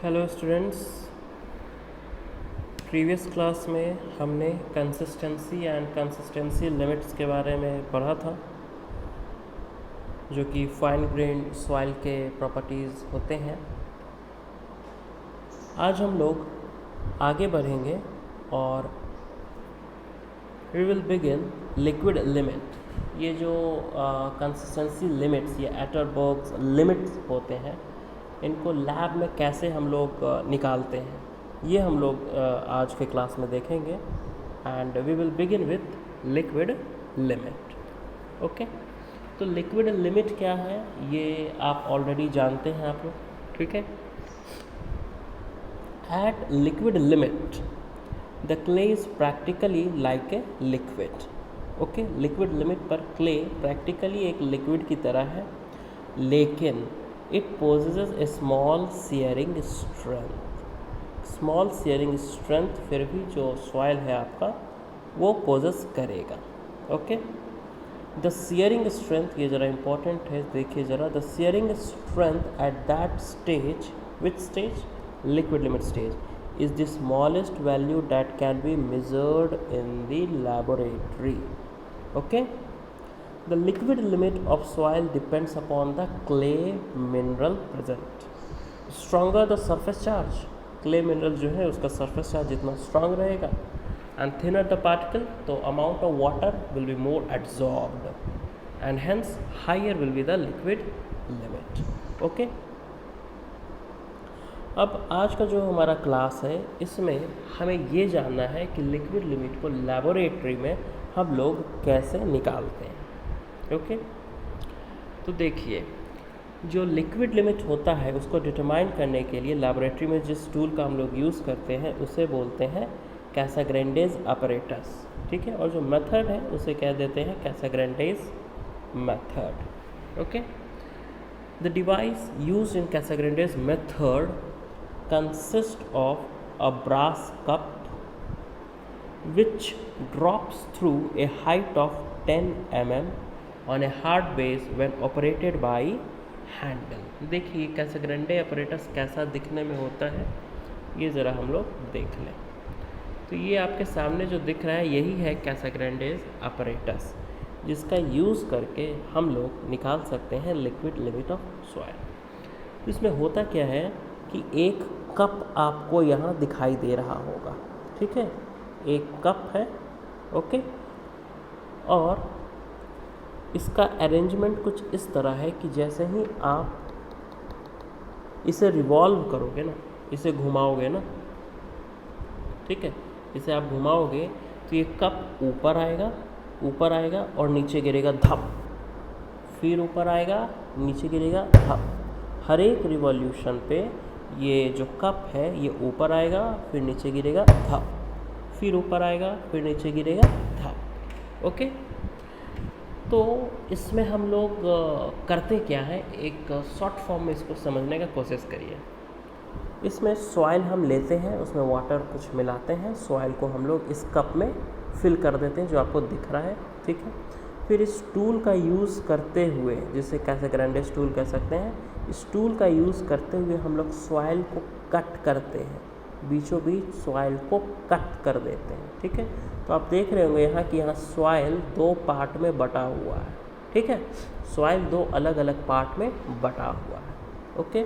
Hello students, previous class में हमने consistency and consistency limits के बारे में पढ़ा था, जो कि फाइन ग्रेन्ड सॉइल के प्रॉपर्टीज़ होते हैं। आज हम लोग आगे बढ़ेंगे और we will begin liquid limit. ये जो कंसिस्टेंसी लिमिट्स या एटरबर्ग्स लिमिट्स होते हैं, इनको लैब में कैसे हम लोग निकालते हैं, ये हम लोग आज के क्लास में देखेंगे। And we will begin with liquid limit. Okay, तो लिक्विड लिमिट क्या है ये आप ऑलरेडी जानते हैं आप लोग, ठीक है। At liquid limit the clay is practically like a liquid. Okay, liquid limit पर क्ले प्रैक्टिकली एक लिक्विड की तरह है, लेकिन it possesses a small shearing strength. Small shearing strength फिर भी जो सॉइल है आपका वो पोजेस करेगा। ओके, द सीयरिंग स्ट्रेंथ, ये ज़रा इम्पॉर्टेंट है, देखिए ज़रा। The shearing strength at that stage, which stage? Liquid limit stage, is the smallest value that can be measured in the laboratory. Okay, the liquid limit of soil depends upon the clay mineral present. Stronger the surface charge, clay mineral जो है उसका surface charge जितना strong रहेगा, and thinner the particle, तो amount of water will be more absorbed, and hence higher will be the liquid limit. Okay, अब आज का जो हमारा क्लास है इसमें हमें ये जानना है कि लिक्विड लिमिट को लैबोरेटरी में हम लोग कैसे निकालते हैं। ओके, तो देखिए, जो लिक्विड लिमिट होता है उसको डिटरमाइन करने के लिए लैबोरेटरी में जिस टूल का हम लोग यूज़ करते हैं उसे बोलते हैं कैसाग्रेंडेज अपरेटस, ठीक है। और जो मेथड है उसे कह देते हैं Casagrande's method. Okay, the device used in Casagrande's method consist of a brass cup which drops through a height of 10 mm on a hard base when operated by handle। देखिए कैसाग्रेंडे अपरेटस कैसा दिखने में होता है ये ज़रा हम लोग देख लें। तो ये आपके सामने जो दिख रहा है यही है कैसाग्रेंडेज अपरेटस, जिसका यूज़ करके हम लोग निकाल सकते हैं लिक्विड लिमिट ऑफ सॉइल। इसमें होता क्या है कि एक कप आपको यहाँ दिखाई दे रहा होगा, ठीक है। एक कप है, ओके, और इसका अरेंजमेंट कुछ इस तरह है कि जैसे ही आप इसे रिवॉल्व करोगे ना, इसे घुमाओगे ना, ठीक है, इसे आप घुमाओगे तो ये कप ऊपर आएगा और नीचे गिरेगा धप, फिर ऊपर आएगा नीचे गिरेगा धप। हर एक रिवॉल्यूशन पे ये जो कप है ये ऊपर आएगा फिर नीचे गिरेगा धप, फिर ऊपर आएगा फिर नीचे गिरेगा धप। ओके, तो इसमें हम लोग करते क्या है, एक शॉर्ट फॉर्म में इसको समझने का कोशिश करिए। इसमें सॉइल हम लेते हैं, उसमें वाटर कुछ मिलाते हैं, सॉइल को हम लोग इस कप में फिल कर देते हैं जो आपको दिख रहा है, ठीक है। फिर इस टूल का यूज़ करते हुए, जिसे कैसाग्रेंडेज टूल कह सकते हैं, इस टूल का यूज़ करते हुए हम लोग सॉइल को कट करते हैं, बीचों बीच सॉइल को कट कर देते हैं, ठीक है। तो आप देख रहे होंगे यहाँ कि यहाँ सॉइल दो पार्ट में बटा हुआ है, ठीक है। सॉइल दो अलग अलग पार्ट में बटा हुआ है। ओके,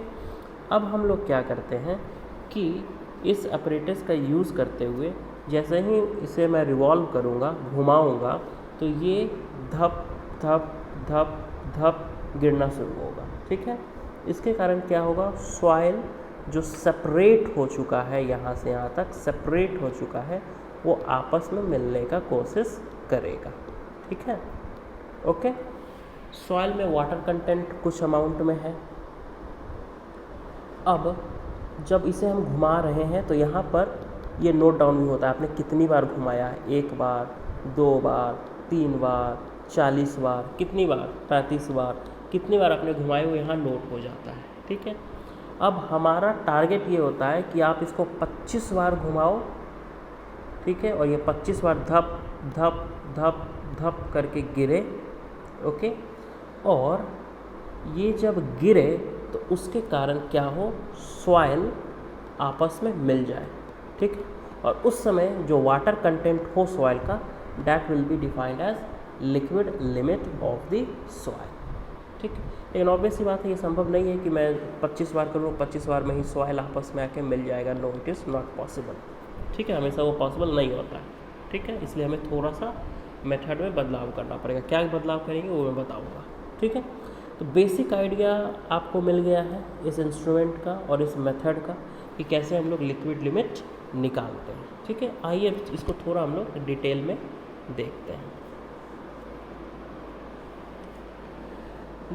अब हम लोग क्या करते हैं कि इस अपरेटस का यूज़ करते हुए जैसे ही इसे मैं रिवॉल्व करूँगा, घुमाऊँगा, तो ये धप धप धप धप गिरना शुरू होगा, ठीक है। इसके कारण क्या होगा, सॉइल जो सेपरेट हो चुका है, यहाँ से यहाँ तक सेपरेट हो चुका है, वो आपस में मिलने का कोशिश करेगा, ठीक है। ओके, सॉइल में वाटर कंटेंट कुछ अमाउंट में है। अब जब इसे हम घुमा रहे हैं तो यहाँ पर ये नोट डाउन भी होता है, आपने कितनी बार घुमाया है, 1 बार, 2 बार, 3 बार, 40 बार, कितनी बार, 35 बार, कितनी बार आपने घुमाए वो यहाँ नोट हो जाता है, ठीक है। अब हमारा टारगेट ये होता है कि आप इसको 25 बार घुमाओ, ठीक है, और ये 25 बार धप धप धप धप करके गिरे, ओके। और ये जब गिरे तो उसके कारण क्या हो, सॉइल आपस में मिल जाए, ठीक है। और उस समय जो वाटर कंटेंट हो सॉइल का, that will be defined as liquid limit of the soil, ठीक है। लेकिन ऑब्वियस सी बात है, ये संभव नहीं है कि मैं 25 बार करूँ, 25 बार में ही सॉइल आपस में आके मिल जाएगा। No, it is not possible, ठीक है। हमेशा वो पॉसिबल नहीं होता है, ठीक है। इसलिए हमें थोड़ा सा मेथड में बदलाव करना पड़ेगा। क्या बदलाव करेंगे वो मैं बताऊँगा, ठीक है। तो बेसिक आइडिया आपको मिल गया है इस इंस्ट्रूमेंट का और इस मेथड का कि कैसे हम लोग लिक्विड लिमिट निकालते हैं, ठीक है। आइए इसको थोड़ा हम लोग डिटेल में देखते हैं।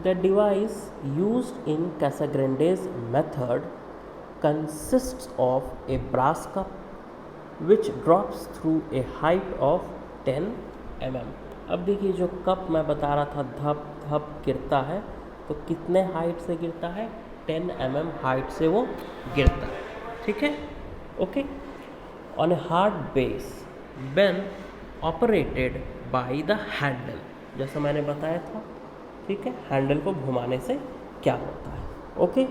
The device used in Casagrande's method consists of a brass cup which drops through a height of 10 mm. अब देखिए जो कप मैं बता रहा था धप धप गिरता है, तो कितने हाइट से गिरता है? 10 mm हाइट से वो गिरता है, ठीक है, okay. On a hard base when operated by the handle, जैसा मैंने बताया था, ठीक है। हैंडल को घुमाने से क्या होता है, okay.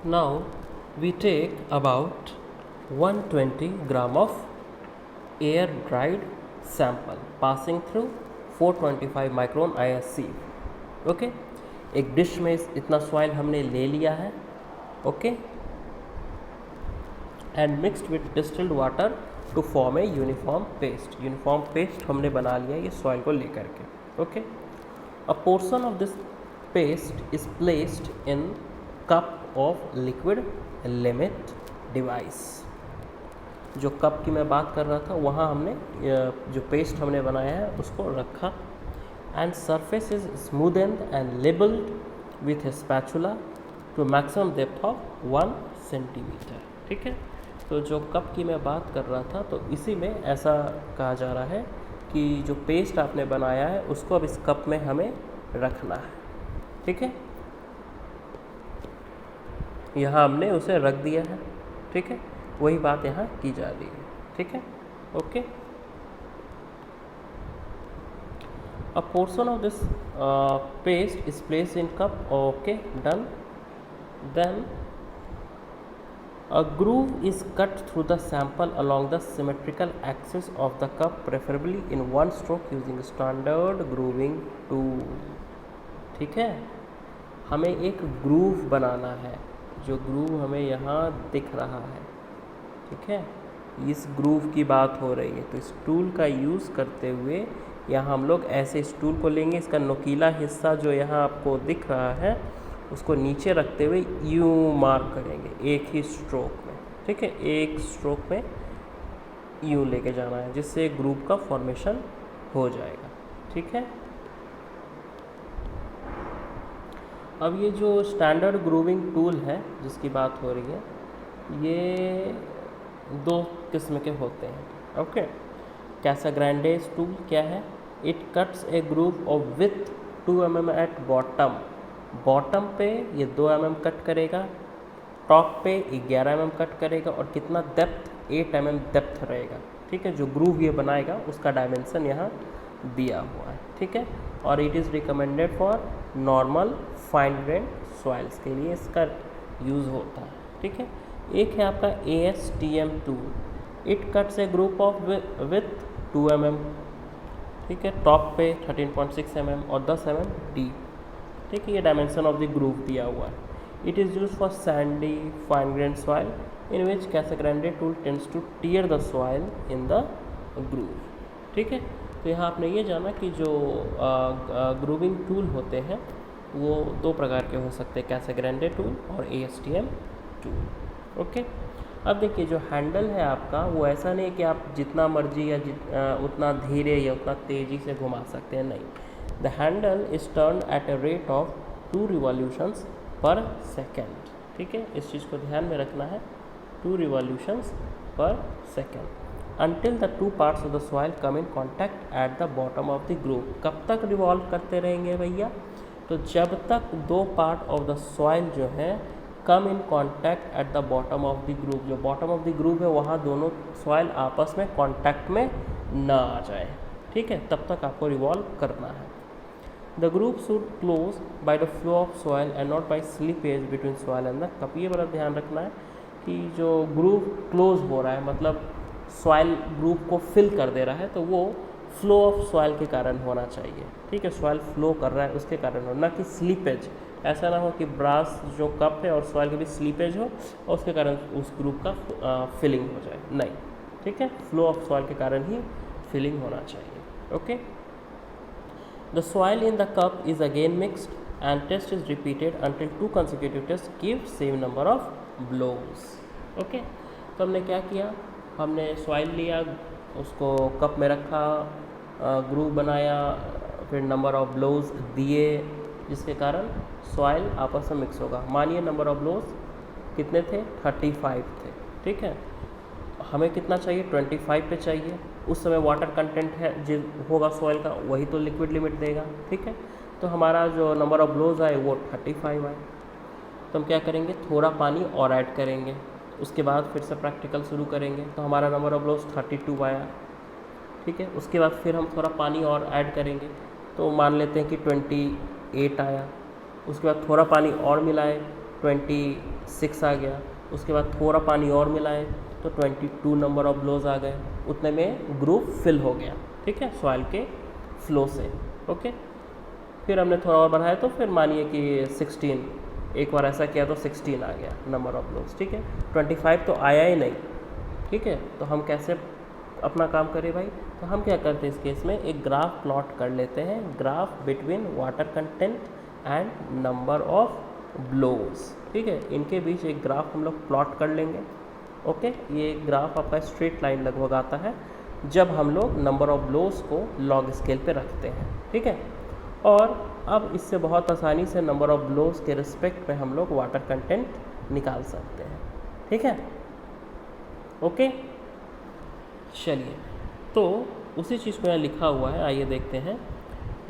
Now we take about 120 gram of air dried sample passing through 425 micron ISC, okay. एक डिश में इतना सॉइल हमने ले लिया है, okay, and mixed with distilled water to form a uniform paste. Uniform paste हमने बना लिया ये सॉइल को लेकर के, okay. A portion of this paste is placed in cup of liquid limit device. जो कप की मैं बात कर रहा था वहाँ हमने जो पेस्ट हमने बनाया है उसको रखा, and surface is smoothened and levelled with a spatula to maximum depth of 1 centimetre, ठीक है। तो जो कप की मैं बात कर रहा था, तो इसी में ऐसा कहा जा रहा है कि जो पेस्ट आपने बनाया है उसको अब इस कप में हमें रखना है, ठीक है। यहाँ हमने उसे रख दिया है, ठीक है। वही बात यहाँ की जा रही है, ठीक है, okay. A portion of this paste is placed in cup, okay, done. Then a groove is cut through the sample along the symmetrical axis of the cup, preferably in one stroke using standard grooving tool, ठीक है। हमें एक groove बनाना है, जो groove हमें यहाँ दिख रहा है, ठीक है। इस ग्रूव की बात हो रही है, तो इस टूल का यूज़ करते हुए यहाँ हम लोग ऐसे इस टूल को लेंगे, इसका नुकीला हिस्सा जो यहाँ आपको दिख रहा है उसको नीचे रखते हुए यूँ मार्क करेंगे एक ही स्ट्रोक में, ठीक है। एक स्ट्रोक में यूँ लेके जाना है जिससे ग्रूव का फॉर्मेशन हो जाएगा, ठीक है। अब ये जो स्टैंडर्ड ग्रूविंग टूल है जिसकी बात हो रही है, ये 2 किस्म के होते हैं, ओके। कैसाग्रैंडेज टूल क्या है? It cuts A groove of with 2 mm at bottom. Bottom पे ये 2 mm कट करेगा, टॉप पे 11 mm कट करेगा, और कितना डेप्थ? 8 mm डेप्थ रहेगा, ठीक है। जो ग्रूव ये बनाएगा उसका डायमेंशन यहाँ दिया हुआ है, ठीक है। और it is recommended for normal fine grain soils के लिए इसका यूज़ होता है, ठीक है। एक है आपका ASTM tool, it cuts A group of with 2 mm, ठीक है। टॉप पे 13.6 mm और 10 mm डीप, ठीक है। ये डायमेंशन ऑफ द ग्रूव दिया हुआ है। It is use for sandy fine grain soil in which Casagrande tool tends to tear the soil in the groove, ठीक है। तो यहाँ आपने ये जाना कि जो ग्रूविंग टूल होते हैं वो 2 प्रकार के हो सकते हैं, कैसाग्रैंडे टूल और ASTM टूल, ओके। अब देखिए जो हैंडल है आपका वो ऐसा नहीं है कि आप जितना मर्जी या उतना धीरे या उतना तेज़ी से घुमा सकते हैं, नहीं। The handle is turn eight a rate of 2 revolutions पर सेकेंड, ठीक है। इस चीज़ को ध्यान में रखना है, 2 रिवॉल्यूशंस पर second, until the 2 parts of the soil come in contact at the bottom of the groove। कब तक रिवॉल्व करते रहेंगे भैया? तो जब तक 2 पार्ट ऑफ द सॉइल जो है come in contact at the bottom of the groove, जो बॉटम ऑफ द ग्रूव है वहाँ दोनों सॉइल आपस में कॉन्टैक्ट में ना आ जाए, ठीक है, तब तक आपको रिवॉल्व करना है। The groove should close by the flow of soil and not by slippage between soil and the cup. ये बड़ा ध्यान रखना है कि जो ग्रुप क्लोज हो रहा है मतलब सॉइल ग्रुप को फिल कर दे रहा है तो वो फ्लो ऑफ सॉइल के कारण होना चाहिए, ठीक है, सॉइल फ्लो कर रहा है उसके कारण हो, ना कि स्लीपेज। ऐसा ना हो कि ब्रास जो कप है और सॉइल के बीच स्लीपेज हो और उसके कारण उस ग्रुप का फिलिंग हो जाए, नहीं, ठीक है, फ्लो ऑफ सॉइल के कारण ही फिलिंग होना चाहिए। Okay, the soil in the cup is again mixed and test is repeated until 2 consecutive test give same number of blows. Okay, तो हमने क्या किया, हमने सॉइल लिया, उसको कप में रखा, ग्रूव बनाया, फिर नंबर ऑफ ब्लोज दिए जिसके कारण सॉइल आपस में मिक्स होगा। मानिए नंबर ऑफ ब्लोज कितने थे, 35 थे, ठीक है, हमें कितना चाहिए, 25 पे चाहिए। उस समय वाटर कंटेंट है जो होगा सॉइल का वही तो लिक्विड लिमिट देगा, ठीक है, तो हमारा जो नंबर ऑफ ब्लोज आए वो 35 आए। तो हम क्या करेंगे, थोड़ा पानी और ऐड करेंगे, उसके बाद फिर से प्रैक्टिकल शुरू करेंगे, तो हमारा नंबर ऑफ ब्लोज 32 आया, ठीक है। उसके बाद फिर हम थोड़ा पानी और ऐड करेंगे तो मान लेते हैं कि 28 आया। उसके बाद थोड़ा पानी और मिलाए 26 आ गया। उसके बाद थोड़ा पानी और मिलाए तो 22 नंबर ऑफ ब्लोज आ गए। उतने में ग्रुप फिल हो गया, ठीक है, सॉइल के फ्लो से। ओके, फिर हमने थोड़ा और बढ़ाया तो फिर मानिए कि 16, एक बार ऐसा किया तो 16 आ गया नंबर ऑफ ब्लोज, ठीक है। 25 तो आया ही नहीं, ठीक है, तो हम कैसे अपना काम करें भाई, तो हम क्या करते हैं इस केस में, एक ग्राफ प्लॉट कर लेते हैं, graph between water content and number of blows, ठीक है, इनके बीच एक ग्राफ हम लोग प्लॉट कर लेंगे। ओके, ये ग्राफ आपका स्ट्रेट लाइन लगभग आता है जब हम लोग नंबर ऑफ ब्लोज को लॉग स्केल पे रखते हैं, ठीक है। और अब इससे बहुत आसानी से नंबर ऑफ ब्लोज के रिस्पेक्ट में हम लोग वाटर कंटेंट निकाल सकते हैं, ठीक है। ओके, चलिए, तो उसी चीज़ को यहाँ लिखा हुआ है, आइए देखते हैं।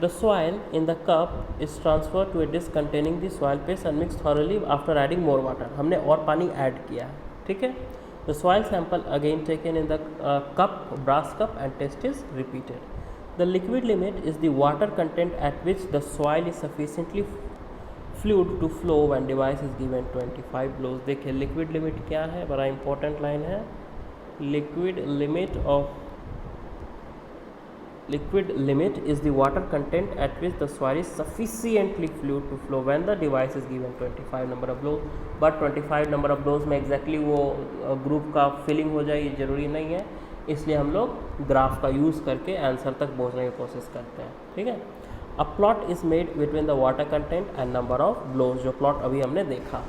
The soil in the cup is transfer to a dish containing the soil paste and mix thoroughly after adding more water. हमने और पानी ऐड किया है, ठीक है। The soil sample again taken in the cup, brass cup, and test is repeated. The liquid limit is the water content at which the soil is sufficiently fluid to flow when device is given 25 blows. देखिए liquid limit क्या है, बड़ा important line है। Liquid limit is the water content at which the soil is sufficiently fluid to flow when the device is given 25 number of blows। but 25 number of blows में exactly वो group का filling हो जाए ये ज़रूरी नहीं है, इसलिए हम लोग ग्राफ का यूज़ करके आंसर तक पहुँचने की कोशिश करते हैं, ठीक है। A plot is made between the water content and number of blows, जो प्लॉट अभी हमने देखा।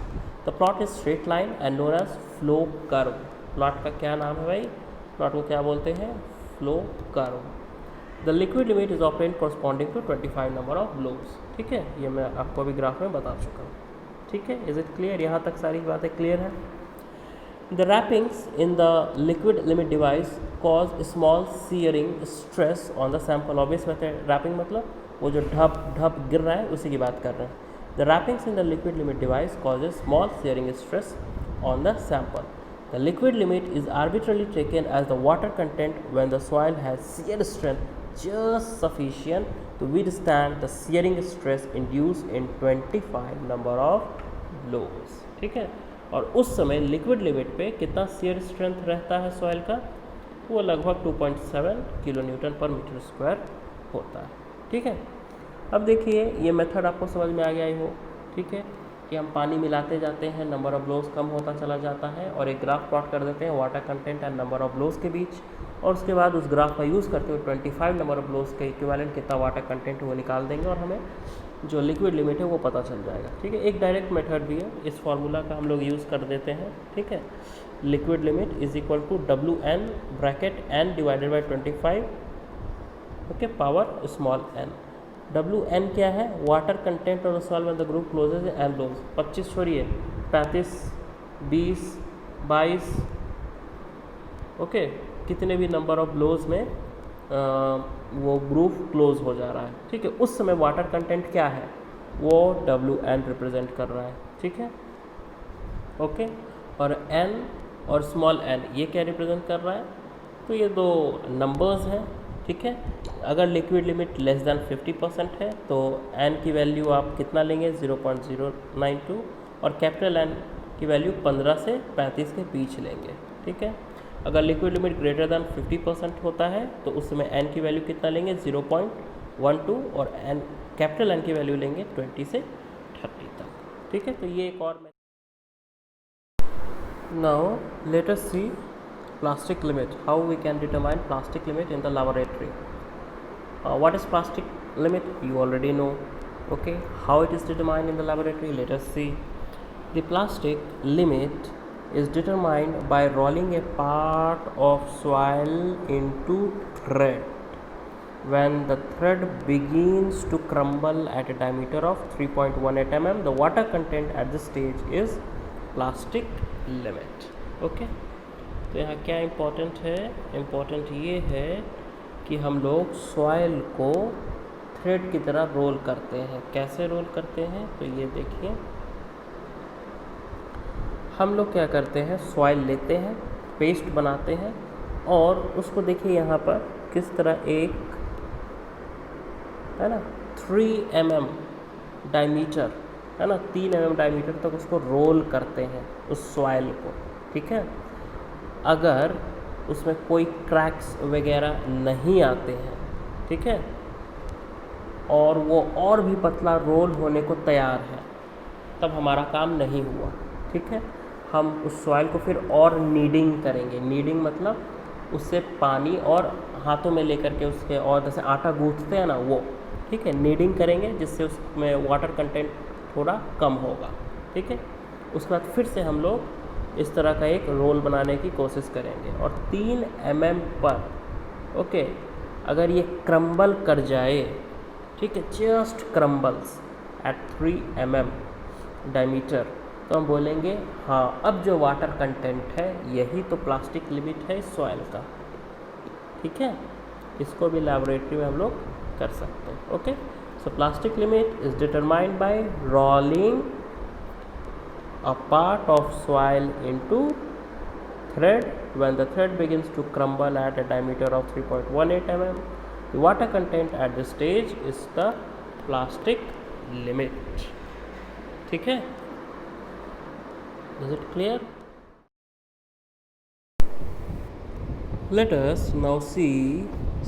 The plot is straight line and known as flow curve. Plot का क्या नाम है भाई, प्लॉट को क्या बोलते हैं, flow curve. The liquid limit is apparent corresponding to 25 number of blows, ठीक है, ये मैं आपको अभी ग्राफ में बता चुका हूँ, ठीक है। इज इट क्लियर, यहाँ तक सारी बातें क्लियर हैं। The rappings in the liquid limit device cause small shearing stress on the sample. Obvious बात है, रैपिंग मतलब वो जो ढप ढप गिर रहा है उसी की बात कर रहे हैं। The rappings in the liquid limit device cause small shearing stress on the sample. The liquid limit is arbitrarily taken as the water content when the soil has shear strength just sufficient to withstand the shearing stress induced in 25 number of blows, ठीक है। और उस समय liquid limit पे कितना shear strength रहता है soil का, वो लगभग 2.7 किलो न्यूटन पर मीटर स्क्वायर होता है, ठीक है। अब देखिए ये मेथड आपको समझ में आ गया ही हो, ठीक है, कि हम पानी मिलाते जाते हैं, नंबर ऑफ ब्लोज कम होता चला जाता है और एक ग्राफ प्लॉट कर देते हैं water content and number of blows के बीच, और उसके बाद उस ग्राफ का यूज़ करते हुए 25 नंबर ऑफ ब्लोज के इक्विवेलेंट कितना वाटर कंटेंट वो निकाल देंगे और हमें जो लिक्विड लिमिट है वो पता चल जाएगा, ठीक है। एक डायरेक्ट मेथड भी है, इस फार्मूला का हम लोग यूज़ कर देते हैं, ठीक है। Liquid limit is equal to WN bracket N divided by 25, okay, power small n। WN क्या है, वाटर कंटेंट और soil when the groove closes and blows. 25 छोड़िए, 35, 20, 22, ओके, कितने भी नंबर ऑफ ब्लोज में वो ग्रुप क्लोज हो जा रहा है, ठीक है। उस समय वाटर कंटेंट क्या है, वो WN रिप्रेजेंट कर रहा है, ठीक है, ओके। और N और स्मॉल n ये क्या रिप्रेजेंट कर रहा है, तो ये दो नंबर्स हैं, ठीक है। अगर लिक्विड लिमिट लेस देन 50% है तो एन की वैल्यू आप कितना लेंगे 0.092 और कैपिटल एन की वैल्यू 15 से 35 के बीच लेंगे, ठीक है। अगर लिक्विड लिमिट ग्रेटर देन 50% होता है तो उसमें एन की वैल्यू कितना लेंगे 0.12 और एन कैपिटल एन की वैल्यू लेंगे 20 से 30 तक, ठीक है। तो ये एक और now let us see plastic limit, how we can determine plastic limit in the laboratory. What is plastic limit? You already know. Okay, how it is determined in the laboratory? Let us see. The plastic limit is determined by rolling a part of soil into thread. When the thread begins to crumble at a diameter of 3.18 mm, the water content at this stage is plastic limit. Okay. तो यहाँ क्या important है? Important ये है कि हम लोग soil को थ्रेड की तरह रोल करते हैं। कैसे रोल करते हैं? तो ये देखिए, हम लोग क्या करते हैं, सॉइल लेते हैं, पेस्ट बनाते हैं और उसको देखिए यहाँ पर किस तरह एक है ना 3 mm डायमीटर है ना 3 mm डायमीटर तक उसको रोल करते हैं उस सॉइल को, ठीक है। अगर उसमें कोई क्रैक्स वगैरह नहीं आते हैं, ठीक है, और वो और भी पतला रोल होने को तैयार है, तब हमारा काम नहीं हुआ, ठीक है। हम उस सॉइल को फिर और नीडिंग करेंगे। नीडिंग मतलब उससे पानी और हाथों में लेकर के उसके और जैसे आटा गूंथते हैं ना वो, ठीक है, नीडिंग करेंगे जिससे उसमें वाटर कंटेंट थोड़ा कम होगा, ठीक है। उसके बाद फिर से हम लोग इस तरह का एक रोल बनाने की कोशिश करेंगे और 3 mm पर ओके अगर ये क्रम्बल कर जाए, ठीक है, just crumbles at 3 mm diameter, तो हम बोलेंगे हाँ अब जो वाटर कंटेंट है यही तो प्लास्टिक लिमिट है इस सॉइल का, ठीक है। इसको भी लैबोरेटरी में हम लोग कर सकते हैं। Okay, so plastic limit is determined by rolling a part of soil into thread. When the thread begins to crumble at a diameter of 3.18 mm, the water content at this stage is the plastic limit. ठीक है? Is it clear? Let us now see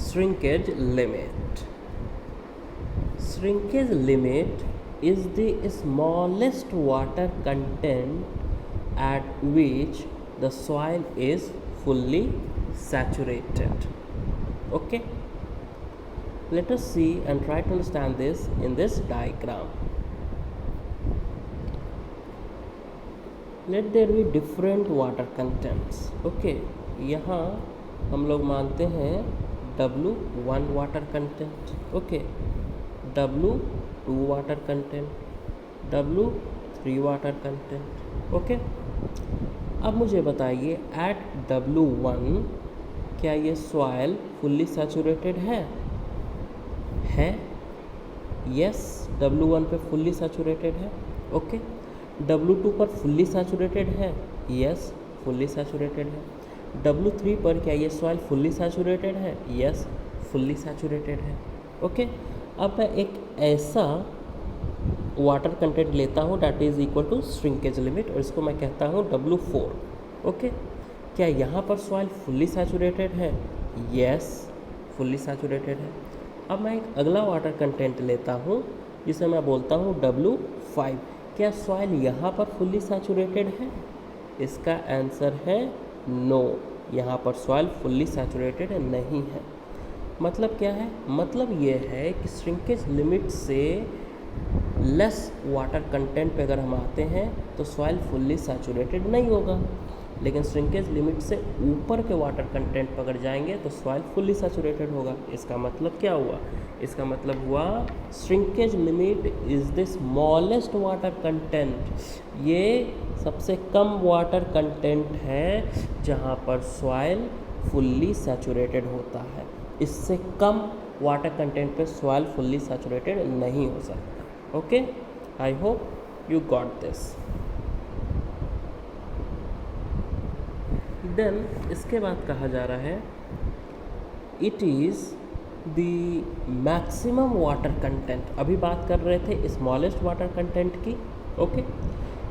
shrinkage limit. Shrinkage limit is the smallest water content at which the soil is fully saturated. Okay, let us see and try to understand this in this diagram. Let there be different water contents. Okay, यहाँ हम लोग मानते हैं W1 water content, okay, W2 water content, W3 water content, okay. अब मुझे बताइए एट W1 क्या ये सॉइल फुल्ली सैचुरेटेड है? यस, W1 पे फुल्ली सैचुरेटेड है, ओके। W2 पर फुल्ली सैचुरेटेड है? यस, फुल्ली सैचुरेटेड है। W3 पर क्या ये सॉइल फुल्ली सैचुरेटेड है? यस, फुल्ली सैचुरेटेड है, ओके। अब मैं एक ऐसा वाटर कंटेंट लेता हूँ that is equal to shrinkage limit और इसको मैं कहता हूँ W4, ओके। क्या यहाँ पर सॉइल फुल्ली सैचुरेटेड है? यस, फुल्ली सैचुरेटेड है। अब मैं एक अगला वाटर कंटेंट लेता हूँ जिसे मैं बोलता हूँ W5। क्या सॉइल यहाँ पर फुल्ली सैचुरेटेड है? इसका आंसर है नो, यहाँ पर सॉइल फुल्ली सैचुरेटेड नहीं है। मतलब क्या है? मतलब ये है कि श्रिंकेज लिमिट से लेस वाटर कंटेंट पे अगर हम आते हैं तो सॉइल फुल्ली सैचुरेटेड नहीं होगा, लेकिन श्रिंकेज लिमिट से ऊपर के वाटर कंटेंट पर अगर जाएंगे तो सॉइल फुल्ली सैचुरेटेड होगा। इसका मतलब क्या हुआ? इसका मतलब हुआ shrinkage limit is the smallest water content. ये सबसे कम वाटर कंटेंट है जहाँ पर सॉइल फुल्ली सैचुरेटेड होता है। इससे कम वाटर कंटेंट पे सॉइल फुल्ली सैचुरेटेड नहीं हो सकता। Okay, I hope you got this. Then इसके बाद कहा जा रहा है it is the maximum water content, अभी बात कर रहे थे स्मॉलेस्ट वाटर कंटेंट की, ओके।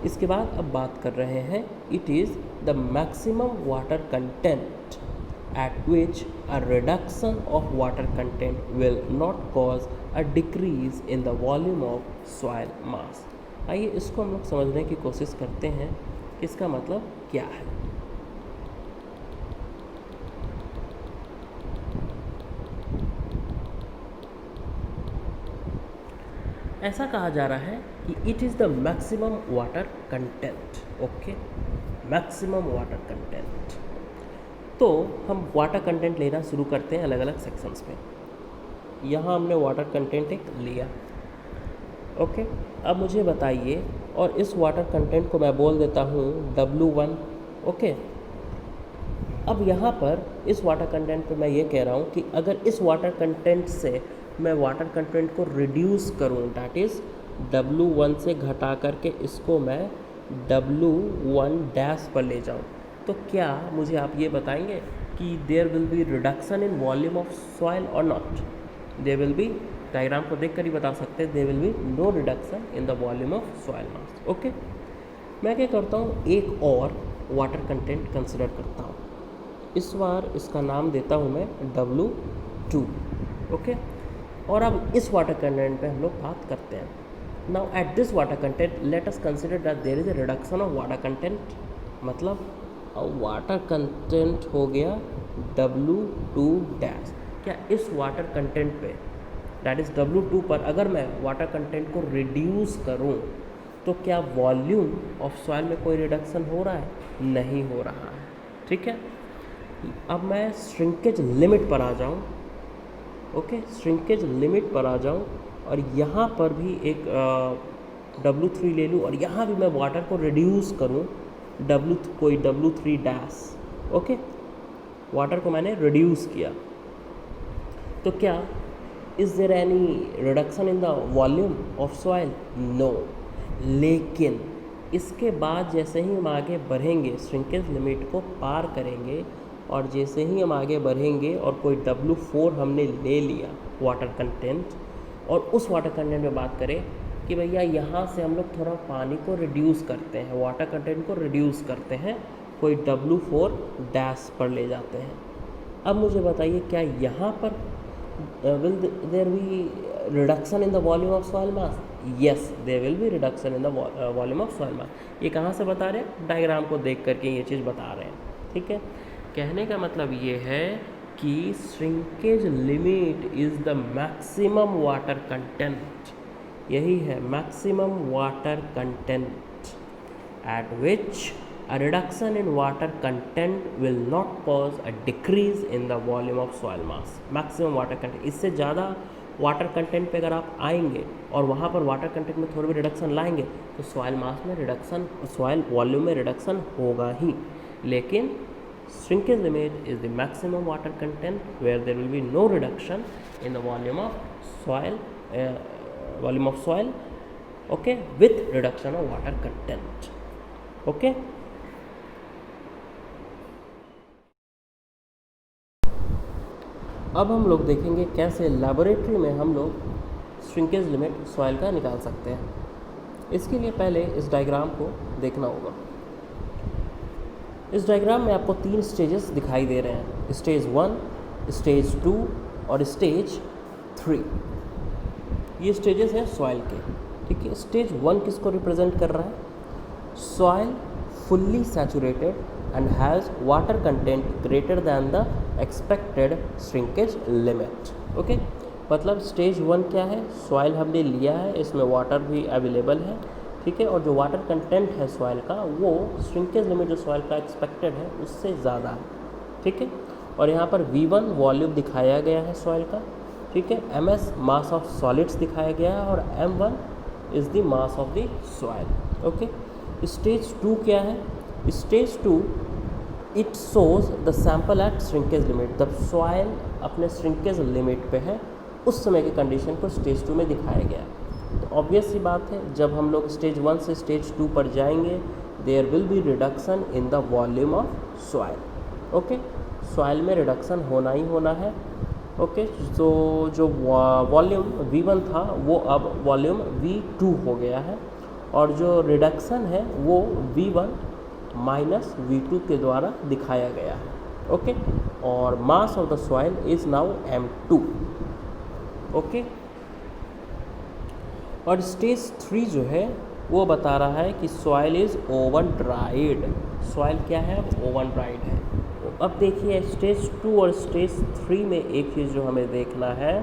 इसके बाद अब बात कर रहे हैं it is the maximum water content at which a reduction of water content will not cause a decrease in the volume of soil mass। आइए इसको हम लोग समझने की कोशिश करते हैं कि इसका मतलब क्या है। ऐसा कहा जा रहा है कि it is the maximum water content, okay, maximum water content. तो हम वाटर कंटेंट लेना शुरू करते हैं अलग अलग सेक्शंस में। यहाँ हमने वाटर कंटेंट एक लिया, ओके। अब मुझे बताइए, और इस वाटर कंटेंट को मैं बोल देता हूँ W1, ओके। अब यहाँ पर इस वाटर कंटेंट पे मैं ये कह रहा हूँ कि अगर इस वाटर कंटेंट से मैं वाटर कंटेंट को रिड्यूस करूँ, डैट इज़ W1 से घटा करके इसको मैं W1 डैश पर ले जाऊँ, तो क्या मुझे आप ये बताएंगे कि there will be reduction in volume of soil और not? There will be, diagram को देखकर ही बता सकते हैं, there will be no reduction in the volume of soil mass, okay. मैं क्या करता हूँ, एक और वाटर कंटेंट कंसिडर करता हूँ। इस बार इसका नाम देता हूँ मैं W2, ओके। और अब इस वाटर कंटेंट पे हम लोग बात करते हैं। Now at this water content let us consider that there is a reduction of water content, मतलब वाटर कंटेंट हो गया W2 डैश। क्या इस वाटर कंटेंट पे दैट इज़ W2 पर अगर मैं वाटर कंटेंट को रिड्यूस करूं तो क्या वॉल्यूम ऑफ सॉइल में कोई रिडक्शन हो रहा है? नहीं हो रहा है, ठीक है। अब मैं श्रिंकेज लिमिट पर आ जाऊं, ओके, श्रिंकेज लिमिट पर आ जाऊं और यहाँ पर भी एक W3 ले लूँ और यहाँ भी मैं वाटर को रिड्यूस करूँ, कोई W3 डैश, ओके। वाटर को मैंने रिड्यूस किया, तो क्या is there any reduction in the volume of soil? No. लेकिन इसके बाद जैसे ही हम आगे बढ़ेंगे, श्रिंकेज लिमिट को पार करेंगे और जैसे ही हम आगे बढ़ेंगे और कोई W4 हमने ले लिया वाटर कंटेंट, और उस वाटर कंटेंट में बात करें कि भैया यहाँ से हम लोग थोड़ा पानी को रिड्यूस करते हैं, वाटर कंटेंट को रिड्यूस करते हैं, कोई W4 डैश पर ले जाते हैं। अब मुझे बताइए, क्या यहाँ पर will there be reduction in the volume of soil mass? Yes, there will be reduction in the volume of soil mass. ये कहाँ से बता रहे हैं? डायग्राम को देख करके ये चीज़ बता रहे हैं, ठीक है। कहने का मतलब ये है कि shrinkage limit is the maximum water content, यही है maximum water content at which a reduction in water content will not cause a decrease in the volume of soil mass। maximum water content, इससे ज़्यादा water content पे अगर आप आएंगे और वहाँ पर वाटर कंटेंट में थोड़ी भी रिडक्शन लाएंगे तो सॉइल मास में रिडक्शन, सॉइल वॉल्यूम में रिडक्शन होगा ही। लेकिन shrinkage limit is the maximum water content where there will be no reduction in the volume of soil, okay, with reduction of water content, okay. अब हम लोग देखेंगे कैसे लैबोरेटरी में हम लोग श्रिंकेज लिमिट सॉइल का निकाल सकते हैं। इसके लिए पहले इस डायग्राम को देखना होगा। इस डायग्राम में आपको 3 स्टेजेस दिखाई दे रहे हैं, स्टेज 1, स्टेज 2 और स्टेज 3। ये स्टेजेस हैं सॉइल के, ठीक है। स्टेज 1 किसको रिप्रेजेंट कर रहा है? Soil fully saturated and has water content greater than the expected shrinkage limit, okay. मतलब स्टेज 1 क्या है? सॉइल हमने लिया है, इसमें वाटर भी अवेलेबल है, ठीक है, और जो वाटर कंटेंट है सॉइल का वो श्रिंकेज लिमिट जो सॉइल का एक्सपेक्टेड है उससे ज़्यादा है, ठीक है। और यहाँ पर V1 वॉल्यूम दिखाया गया है सॉइल का, ठीक है, MS मास ऑफ सॉलिड्स दिखाया गया है और M1 is the mass of the soil, okay. Stage 2 क्या है? Stage 2 it shows the sample at shrinkage limit, जब सॉइल अपने श्रिंकेज लिमिट पे है उस समय की कंडीशन को स्टेज 2 में दिखाया गया। तो ऑब्वियस सी बात है, जब हम लोग स्टेज 1 से स्टेज 2 पर जाएंगे there will be reduction in the volume of soil, okay. Soil में रिडक्शन होना ही होना है, ओके, तो जो वॉल्यूम V1 था वो अब वॉल्यूम V2 हो गया है, और जो रिडक्शन है वो V1 माइनस V2 के द्वारा दिखाया गया है। ओके, और मास of the soil is now M2। Okay, और स्टेज 3 जो है वो बता रहा है कि soil is oven dried. Soil क्या है? ओवन ड्राइड है। अब देखिए स्टेज 2 और स्टेज 3 में एक चीज़ जो हमें देखना है,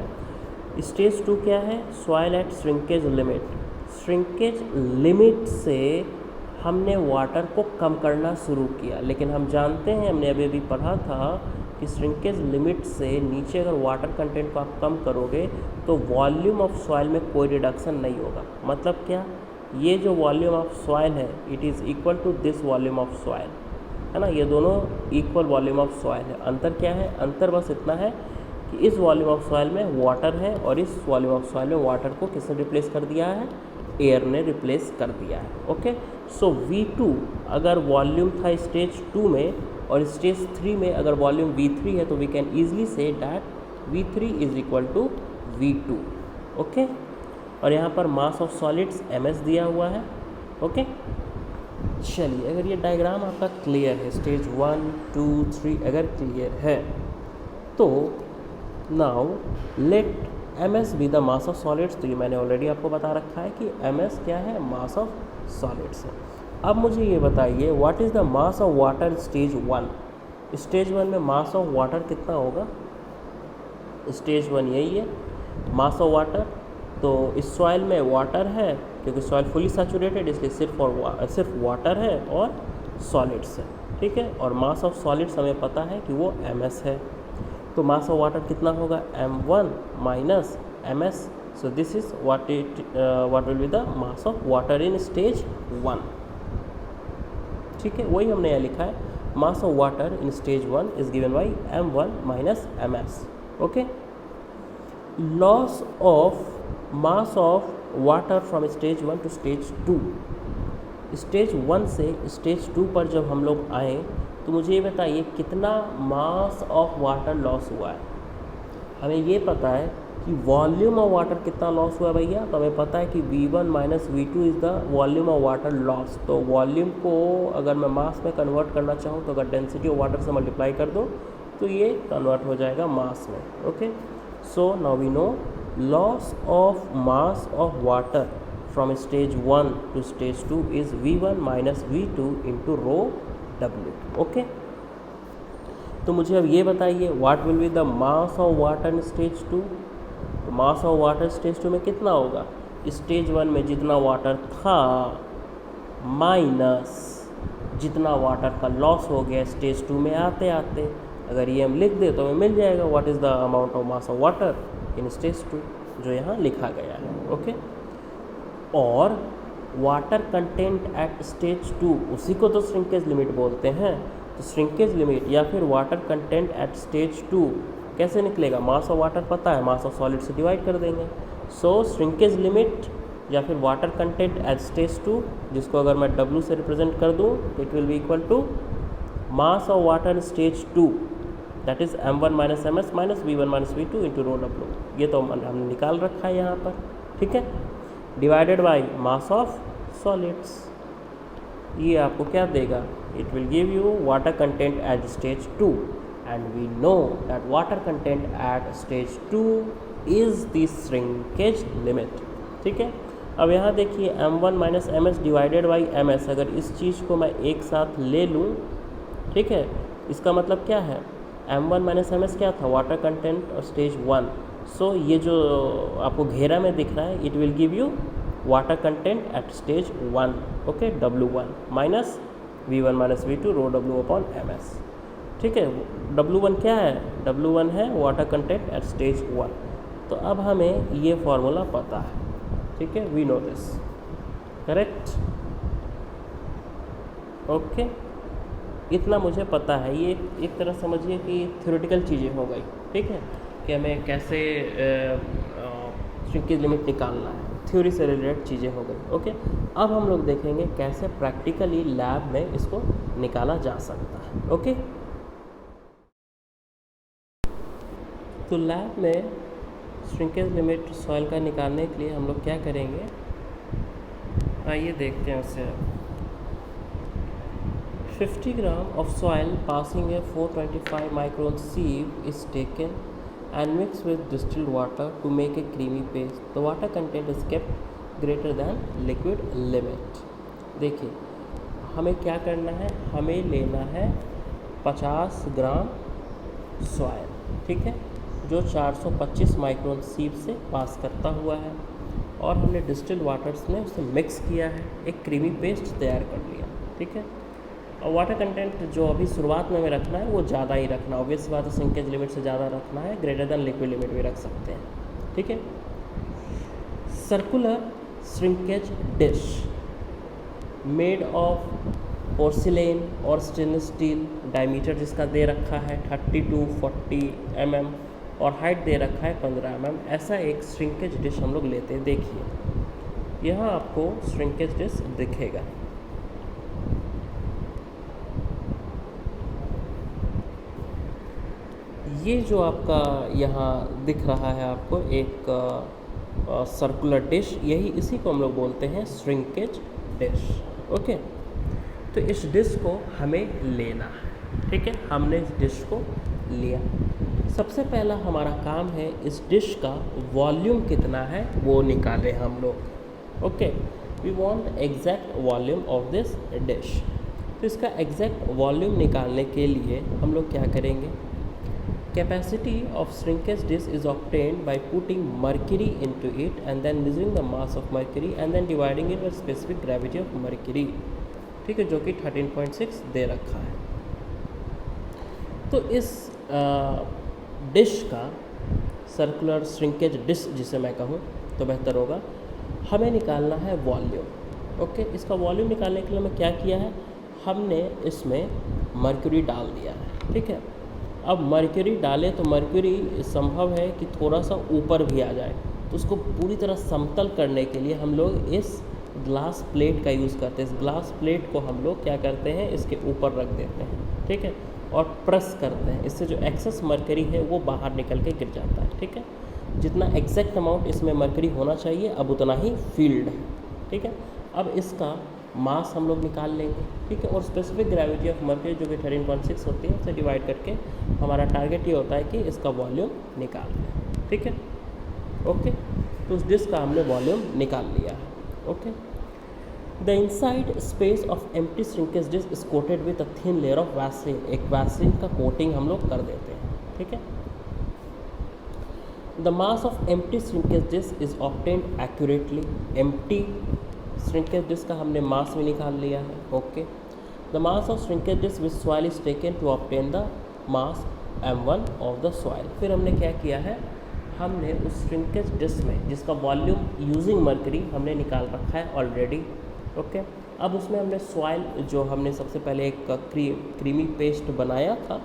स्टेज 2 क्या है? Soil eight shrinkage limit. Shrinkage limit से हमने वाटर को कम करना शुरू किया, लेकिन हम जानते हैं, हमने अभी अभी पढ़ा था कि श्रिंकेज लिमिट से नीचे अगर वाटर कंटेंट को आप कम करोगे तो वॉल्यूम ऑफ सॉइल में कोई रिडक्शन नहीं होगा। मतलब क्या? ये जो वॉल्यूम ऑफ सॉइल है it is equal to this volume of soil, है ना। ये दोनों इक्वल वॉल्यूम ऑफ सॉइल है। अंतर क्या है? अंतर बस इतना है कि इस वॉल्यूम ऑफ सॉइल में वाटर है और इस वॉल्यूम ऑफ सॉइल में वाटर को किसने रिप्लेस कर दिया है? एयर ने रिप्लेस कर दिया है। ओके, सो V2 अगर वॉल्यूम था स्टेज 2 में और स्टेज 3 में अगर वॉल्यूम V3 है तो we can easily say that V3 is equal to V2। Okay, और यहाँ पर मास ऑफ सॉलिड्स MS दिया हुआ है। ओके, चलिए अगर ये डायग्राम आपका क्लियर है, स्टेज 1 2 3 अगर क्लियर है तो now let MS B the mass of solids. तो ये मैंने ऑलरेडी आपको बता रखा है कि MS क्या है? मास ऑफ सॉलिड्स है। अब मुझे ये बताइए what is the mass of water stage 1। Stage 1 में मास ऑफ वाटर कितना होगा? स्टेज 1 यही है, मास ऑफ वाटर। तो इस सॉइल में वाटर है क्योंकि सॉइल फुली सैचुरेटेड, इसलिए सिर्फ वाटर है और सॉलिड्स है। ठीक है, और मास ऑफ सॉलिड्स हमें पता है कि वो MS है। तो मास ऑफ वाटर कितना होगा? M1 minus MS। So this is what will be the mass of water in stage 1। ठीक है, वही हमने यहाँ लिखा है, mass of water in stage 1 is given by M1 minus MS। Okay, loss of mass of water from stage 1 to stage 2। Stage 1 से stage 2 पर जब हम लोग आए तो मुझे ये बताइए कितना मास ऑफ वाटर लॉस हुआ है। हमें ये पता है कि वॉल्यूम ऑफ वाटर कितना लॉस हुआ भैया, तो हमें पता है कि V1 minus V2 is the volume of water loss. तो वॉल्यूम को अगर मैं मास में कन्वर्ट करना चाहूँ तो अगर डेंसिटी ऑफ वाटर से मल्टीप्लाई कर दूँ तो ये कन्वर्ट हो जाएगा मास में। Okay, so now we know loss of mass of water from stage 1 to stage 2 is V1 minus V2 into rho W। Okay, तो मुझे अब ये बताइए what will be the mass of water in stage 2। तो मास of water stage 2 में कितना होगा? Stage 1 में जितना वाटर था माइनस जितना वाटर का लॉस हो गया स्टेज 2 में आते आते। अगर ये हम लिख दे तो हमें मिल जाएगा what is the amount of mass of water in stage 2 जो यहाँ लिखा गया है। ओके, और वाटर कंटेंट एट स्टेज 2 उसी को तो श्रिंकेज लिमिट बोलते हैं। तो श्रिंकेज लिमिट या फिर वाटर कंटेंट एट स्टेज 2 कैसे निकलेगा? मास ऑफ वाटर पता है, मास ऑफ सॉलिड से डिवाइड कर देंगे। सो श्रिंकेज लिमिट या फिर वाटर कंटेंट एट स्टेज 2, जिसको अगर मैं W से रिप्रेजेंट कर दूँ तो it will be equal to mass of water stage 2 that is M1 minus MS minus V1 minus V2 into rho W। ये तो हमने निकाल रखा है यहाँ पर। ठीक है, divided by mass of solids. ये आपको क्या देगा? It will give you water content at stage 2 and we know that water content at stage 2 is the shrinkage limit. ठीक है, अब यहाँ देखिए M1 minus MS divided by MS, अगर इस चीज़ को मैं एक साथ ले लूँ, ठीक है, इसका मतलब क्या है? M1 माइनस MS क्या था? वाटर कंटेंट और स्टेज 1। सो ये जो आपको घेरा में दिख रहा है it will give you water content at stage 1। Okay, W1 minus V1 minus V2 rho W upon MS। ठीक है, W1 क्या है? W1 है वाटर कंटेंट एट स्टेज 1। तो अब हमें ये फॉर्मूला पता है। ठीक है, we know this, correct. Okay, इतना मुझे पता है। ये एक तरह समझिए कि थ्योरेटिकल चीज़ें हो गई। ठीक है, कि हमें कैसे श्रिंकेज लिमिट निकालना है, थ्योरी से रिलेटेड चीज़ें हो गई। ओके, अब हम लोग देखेंगे कैसे प्रैक्टिकली लैब में इसको निकाला जा सकता है। ओके, तो लैब में श्रिंकेज लिमिट सॉइल का निकालने के लिए हम लोग क्या करेंगे, आइए देखते हैं उससे। 50 ग्राम of soil passing a 425 micron sieve is taken and mixed with distilled water to make a creamy paste. The water content is kept greater than liquid limit. देखिए हमें क्या करना है, हमें लेना है 50 ग्राम सॉइल, ठीक है, जो 425 माइक्रोन सीव से पास करता हुआ है, और हमने डिस्टिल्ड वाटर्स में उसे मिक्स किया है, एक क्रीमी पेस्ट तैयार कर लिया, ठीक है। और वाटर कंटेंट जो अभी शुरुआत में हमें रखना है वो ज़्यादा ही रखना, ऑब्वियस बात है, श्रिंकेज लिमिट से ज़्यादा रखना है, ग्रेटर देन लिक्विड लिमिट भी रख सकते हैं, ठीक है। Circular shrinkage dish made of porcelain और स्टेनलेस स्टील, डायमीटर जिसका दे रखा है 30 to 40 mm और हाइट दे रखा है 15 mm, ऐसा एक श्रिंकेज डिश हम लोग लेते हैं। देखिए यहाँ आपको श्रिंकेज डिश दिखेगा, ये जो आपका यहाँ दिख रहा है आपको एक सर्कुलर डिश, यही इसी को हम लोग बोलते हैं श्रिंकेज डिश, ओके। तो इस डिश को हमें लेना है, ठीक है, हमने इस डिश को लिया। सबसे पहला हमारा काम है इस डिश का वॉल्यूम कितना है वो निकालें हम लोग, okay. We want exact volume of this dish. तो इसका एग्जैक्ट वॉल्यूम निकालने के लिए हम लोग क्या करेंगे, capacity of shrinkage dish is obtained by putting mercury into it and then measuring the mass of mercury and then dividing it by specific gravity of mercury, ठीक है, जो कि 13.6 दे रखा है। तो इस डिश का, सर्कुलर श्रिंकेज डिश जिसे मैं कहूँ तो बेहतर होगा, हमें निकालना है वॉल्यूम, ओके। इसका वॉल्यूम निकालने के लिए हमें क्या किया है, हमने इसमें मर्क्यूरी डाल दिया है, ठीक है। अब मर्क्यूरी डालें तो मर्क्यूरी संभव है कि थोड़ा सा ऊपर भी आ जाए, तो उसको पूरी तरह समतल करने के लिए हम लोग इस ग्लास प्लेट का यूज़ करते हैं। इस ग्लास प्लेट को हम लोग क्या करते हैं, इसके ऊपर रख देते हैं, ठीक है, और प्रेस करते हैं, इससे जो एक्सेस मर्क्यूरी है वो बाहर निकल के गिर जाता है, ठीक है। जितना एग्जैक्ट अमाउंट इसमें मर्क्यूरी होना चाहिए अब उतना ही फील्ड है, ठीक है। अब इसका मास हम लोग निकाल लेंगे, ठीक है, और स्पेसिफिक ग्रेविटी ऑफ मर्क्यूरी जो कि 13.6 होती है उसे डिवाइड करके हमारा टारगेट ये होता है कि इसका वॉल्यूम निकाल लें, ठीक है, ओके। तो उस डिश का हमने वॉल्यूम निकाल लिया है, okay. The inside space of empty shrinkage dish is coated with a thin layer of Vaseline, एक वैसलीन का कोटिंग हम लोग कर देते हैं, ठीक है। The mass of empty shrinkage dish is obtained accurately, empty shrinkage dish का हमने मास भी निकाल लिया है, okay. The mass of shrinkage dish with soil is taken to obtain the mass m1 of the soil. फिर हमने क्या किया है, हमने उस श्रिंकेज डिश में जिसका वॉल्यूम यूजिंग मर्क्यूरी हमने निकाल रखा है ऑलरेडी, ओके। अब उसमें हमने सॉइल जो हमने सबसे पहले एक क्रीमी पेस्ट बनाया था,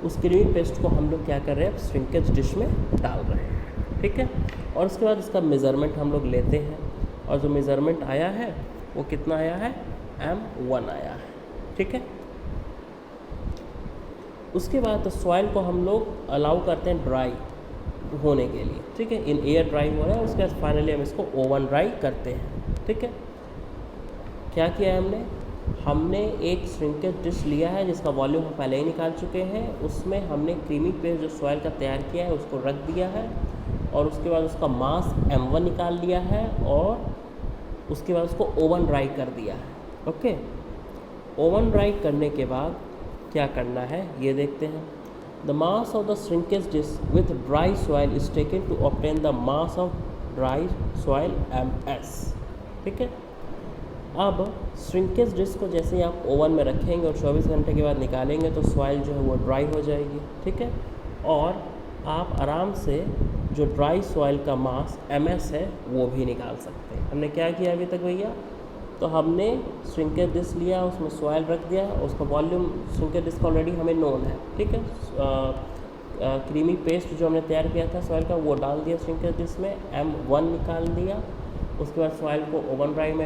उस क्रीमी पेस्ट को हम लोग क्या कर रहे हैं, श्रिंकेज डिश में डाल रहे हैं, ठीक है। और उसके बाद इसका मेज़रमेंट हम लोग लेते हैं, और जो मेज़रमेंट आया है वो कितना आया है, m1 आया है, ठीक है। उसके बाद सॉइल को हम लोग अलाउ करते हैं ड्राई होने के लिए, ठीक है, इन एयर ड्राई हो रहा है। उसके बाद फाइनली हम इसको ओवन ड्राई करते हैं, ठीक है। क्या किया है हमने एक श्रिंकेज डिश लिया है जिसका वॉल्यूम हम पहले ही निकाल चुके हैं, उसमें हमने क्रीमी पेस्ट जो सॉइल का तैयार किया है उसको रख दिया है, और उसके बाद उसका मास m1 निकाल लिया है, और उसके बाद उसको ओवन ड्राई कर दिया है, ओके। ओवन ड्राई करने के बाद क्या करना है ये देखते हैं। The mass of the shrinkage dish with dry soil is taken to obtain the mass of dry soil ms, ठीक है। अब श्रिंकेज डिश को जैसे ही आप ओवन में रखेंगे और 24 घंटे के बाद निकालेंगे तो सॉइल जो है वो ड्राई हो जाएगी, ठीक है, और आप आराम से जो ड्राई सॉइल का मास ms है वो भी निकाल सकते हैं। हमने क्या किया अभी तक भैया, तो हमने श्रिंकेज डिश लिया, उसमें सॉइल रख दिया, उसका वॉल्यूम श्रिंकेज डिश का ऑलरेडी हमें नोन है, ठीक है। क्रीमी पेस्ट जो हमने तैयार किया था सॉइल का वो डाल दिया श्रिंकेज डिश में, m1 निकाल दिया। उसके बाद सॉइल को ओवन ड्राई में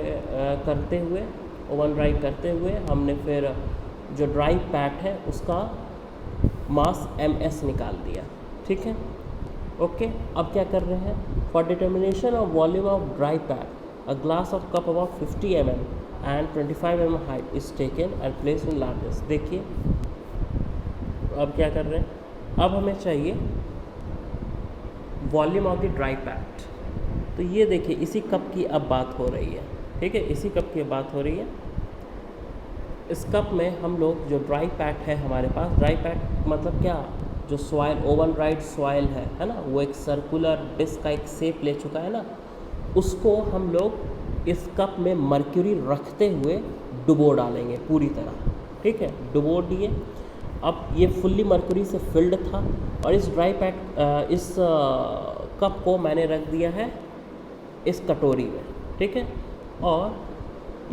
ओवन ड्राई करते हुए हमने फिर जो ड्राई पैट है उसका मास ms निकाल दिया, ठीक है, ओके। अब क्या कर रहे हैं, for determination of volume of dry pack a glass of cup about 50 mm and 25 mm height is taken and place in largest. देखिए अब क्या कर रहे हैं, अब हमें चाहिए volume of the dry pack. तो ये देखिए इसी कप की अब बात हो रही है, ठीक है, इसी कप की बात हो रही है। इस कप में हम लोग जो ड्राई पैक है हमारे पास, ड्राई पैक मतलब क्या, जो सॉइल ओवन ड्राइड सॉइल है ना, वो एक सर्कुलर डिस्क का एक शेप ले चुका है ना, उसको हम लोग इस कप में मर्क्यूरी रखते हुए डुबो डालेंगे पूरी तरह, ठीक है, डुबो दिए। अब ये फुल्ली मर्क्यूरी से फिल्ड था और इस ड्राई पैक इस कप को मैंने रख दिया है इस कटोरी में, ठीक है, और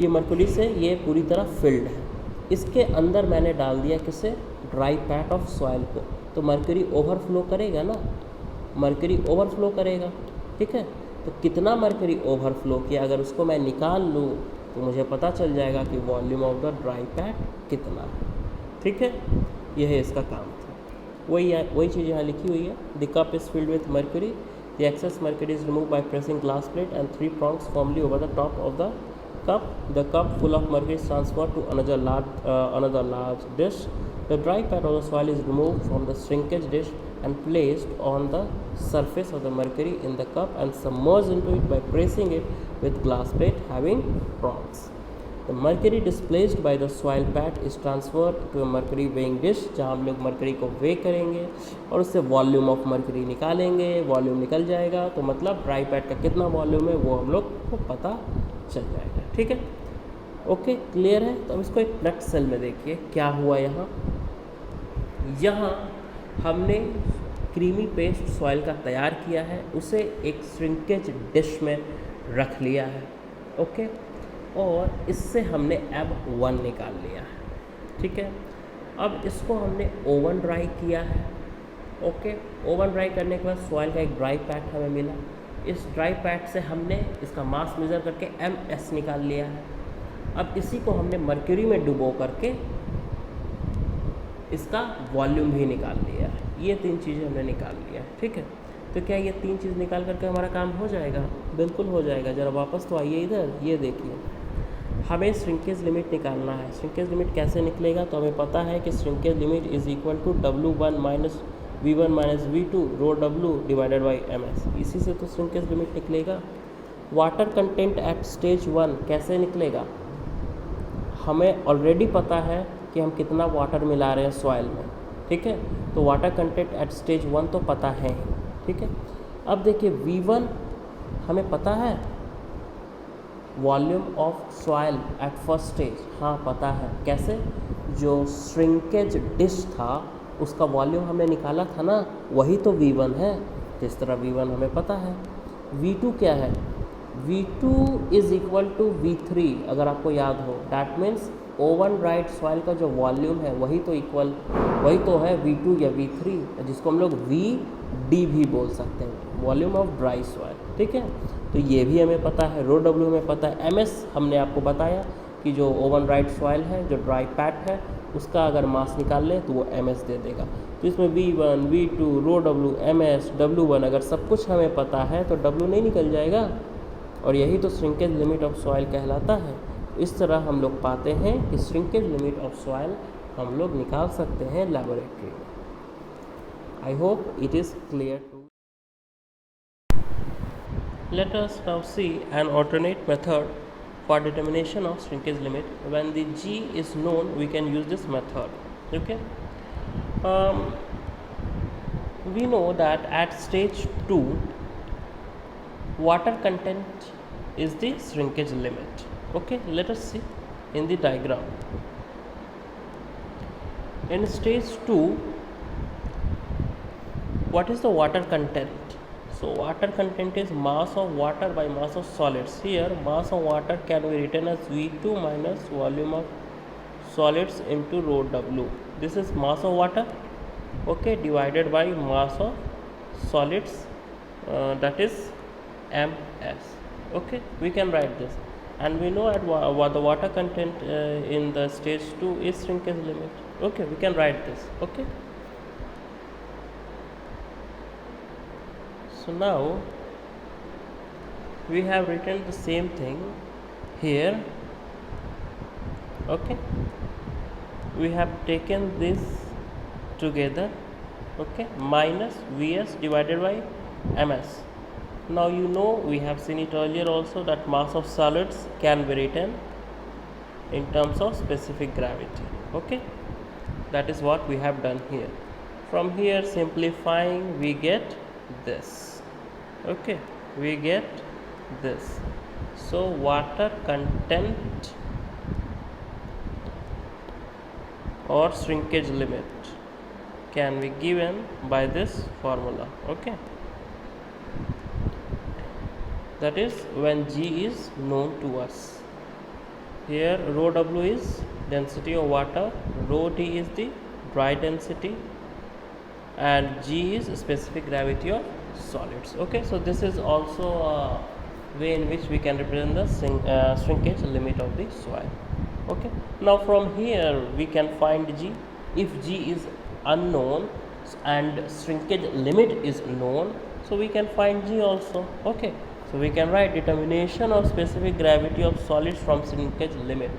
ये मर्क्यूरी से ये पूरी तरह फिल्ड है। इसके अंदर मैंने डाल दिया किसे, ड्राई पैट ऑफ सॉइल को। तो मर्क्यूरी ओवरफ्लो करेगा ना, मर्क्यूरी ओवरफ्लो करेगा, ठीक है। तो कितना मर्क्यूरी ओवरफ्लो किया, अगर उसको मैं निकाल लूँ तो मुझे पता चल जाएगा कि volume of the dry PAT कितना है, ठीक है। यह है इसका काम था, वही चीज़ यहाँ लिखी हुई है। The cup is filled with mercury, the excess mercury is remove by pressing glass plate and 3 prongs firmly over the top of the cup. The cup full of mercury is transferred to another large dish. The dry pad of the soil is removed from the shrinkage dish and placed on the surface of the mercury in the cup and submerged into it by pressing it with glass plate having prongs. The mercury displaced by the soil pad is transferred to a mercury weighing dish, जहाँ हम लोग mercury को वे करेंगे और उससे volume of mercury निकालेंगे। Volume निकल जाएगा तो मतलब ड्राई पैड का कितना वॉल्यूम है वो हम लोग को पता चल जाएगा, ठीक है, ओके, क्लियर है। तो अब इसको एक नट सेल में देखिए क्या हुआ। यहाँ हमने क्रीमी पेस्ट सॉइल का तैयार किया है, उसे एक श्रिंकेज डिश में रख लिया है, ओके, और इससे हमने अब 1 निकाल लिया है, ठीक है। अब इसको हमने ओवन ड्राई किया है, ओके। ओवन ड्राई करने के बाद सॉइल का एक ड्राई पैक हमें मिला। इस ड्राई पैक से हमने इसका मास मेज़र करके MS निकाल लिया है। अब इसी को हमने मर्क्यूरी में डुबो करके इसका वॉल्यूम भी निकाल लिया है। ये 3 चीज़ें हमने निकाल लिया है, ठीक है। तो क्या ये 3 चीज़ निकाल करके हमारा काम हो जाएगा? बिल्कुल हो जाएगा। ज़रा वापस तो आइए इधर, ये देखिए हमें श्रिंकेज लिमिट निकालना है। श्रिंकेज लिमिट कैसे निकलेगा? तो हमें पता है कि shrinkage limit is equal to W1 minus V1 minus V2 rho W divided by MS। इसी से तो श्रिंकेज लिमिट निकलेगा। वाटर कंटेंट एट स्टेज 1 कैसे निकलेगा? हमें ऑलरेडी पता है कि हम कितना वाटर मिला रहे हैं सॉइल में, ठीक है। तो वाटर कंटेंट एट स्टेज 1 तो पता है ही, ठीक है। अब देखिए V1 हमें पता है, volume of soil at first stage, हाँ पता है। कैसे? जो श्रिंकेज डिश था उसका वॉल्यूम हमने निकाला था ना, वही तो V1 है। जिस तरह V1 हमें पता है। V2 क्या है? V2 is equal to V3 अगर आपको याद हो। That means oven dried soil का जो वॉल्यूम है वही तो है V2 या V3, जिसको हम लोग VD भी बोल सकते हैं, वॉल्यूम ऑफ ड्राई सॉइल, ठीक है। तो ये भी हमें पता है, रो W हमें पता है। MS हमने आपको बताया कि जो ओवन ड्राइड सॉइल है, जो ड्राई पैट है, उसका अगर मास निकाल लें तो वो MS दे देगा। तो इसमें V1, V2, rho W, MS, W1 अगर सब कुछ हमें पता है तो W नहीं निकल जाएगा, और यही तो श्रिंकेज लिमिट ऑफ सॉइल कहलाता है। इस तरह हम लोग पाते हैं कि श्रिंकेज लिमिट ऑफ सॉइल हम लोग निकाल सकते हैं लैबोरेटरी में। I hope it is clear to. Let us now see an alternate method for determination of shrinkage limit. When the G is known, we can use this method. Okay. We know that at stage 2, water content is the shrinkage limit. Okay. Let us see in the diagram. In stage 2, what is the water content? So water content is mass of water by mass of solids. Here mass of water can be written as V2 minus volume of solids into rho W. This is mass of water, okay, divided by mass of solids, that is MS. Okay, we can write this, and we know at what the water content in the stage 2 is shrinkage limit. Okay, we can write this. Okay. So now we have written the same thing here. Okay, we have taken this together. Okay, minus Vs divided by Ms. Now you know, we have seen it earlier also, that mass of solids can be written in terms of specific gravity. Okay, that is what we have done here. From here, simplifying, we get this. Okay, we get this. So water content or shrinkage limit can be given by this formula. Okay, that is when G is known to us. Here rho W is density of water, rho D is the dry density, and G is specific gravity of solids. Okay, so this is also a way in which we can represent the shrinkage limit of the soil. Okay, now from here we can find G. If G is unknown and shrinkage limit is known, so we can find G also. Okay, so we can write determination of specific gravity of solids from shrinkage limit.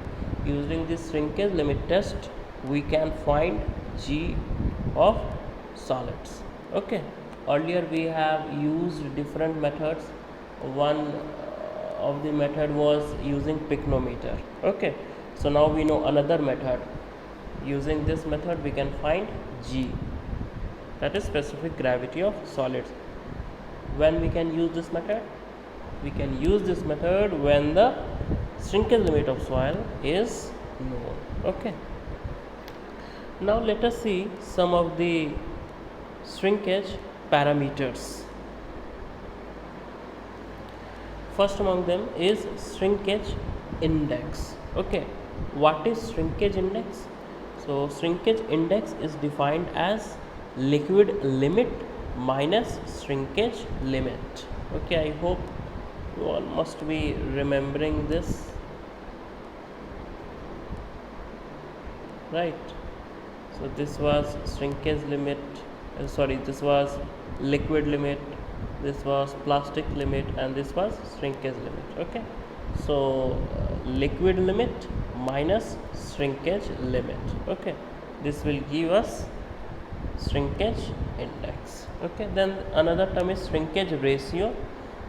Using this shrinkage limit test, we can find G of solids. Okay, earlier we have used different methods. One of the method was using pycnometer. Okay, so now we know another method. Using this method we can find G, that is specific gravity of solids. When we can use this method? We can use this method when the shrinkage limit of soil is known. Okay, now let us see some of the shrinkage parameters. First among them is shrinkage index. Okay, what is shrinkage index? So shrinkage index is defined as liquid limit minus shrinkage limit. Okay, I hope you all must be remembering this, right? So this was shrinkage limit, this was liquid limit, this was plastic limit, and this was shrinkage limit. Okay, so liquid limit minus shrinkage limit. Okay, this will give us shrinkage index. Okay, then another term is shrinkage ratio.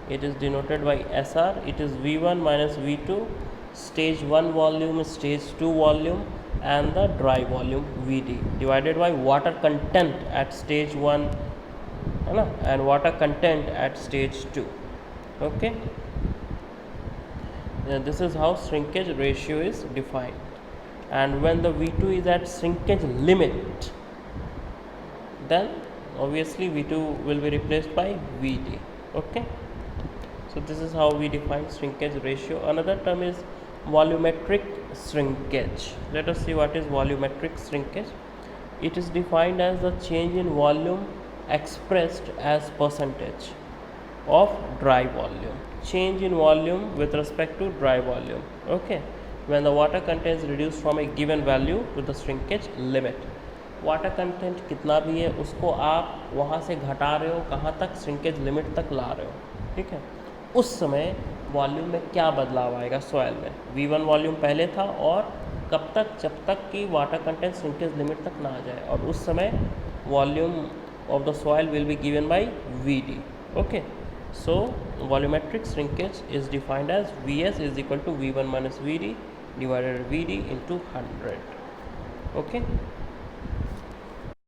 It is denoted by SR. It is V1 minus V2, stage 1 volume, stage 2 volume, and the dry volume VD, divided by water content at stage 1 and water content at stage 2. Okay, this is how shrinkage ratio is defined. And when the V2 is at shrinkage limit, then obviously V2 will be replaced by VD. Okay, so this is how we define shrinkage ratio. Another term is volumetric shrinkage. Let us see what is volumetric shrinkage. It is defined as the change in volume expressed as percentage of dry volume. Change in volume with respect to dry volume. Okay, when the water content is reduced from a given value to the shrinkage limit. Water content कितना भी है उसको आप वहाँ से घटा रहे हो, कहाँ तक? श्रिंकेज लिमिट तक ला रहे हो. ठीक है, उस समय वॉल्यूम में क्या बदलाव आएगा सॉइल में? V1 वॉल्यूम पहले था, और कब तक? जब तक कि वाटर कंटेंट श्रिंकेज लिमिट तक ना आ जाए, और उस समय volume of the soil will be given by VD. Okay, so volumetric shrinkage is defined as Vs is equal to V1 minus VD divided VD into 100. Okay.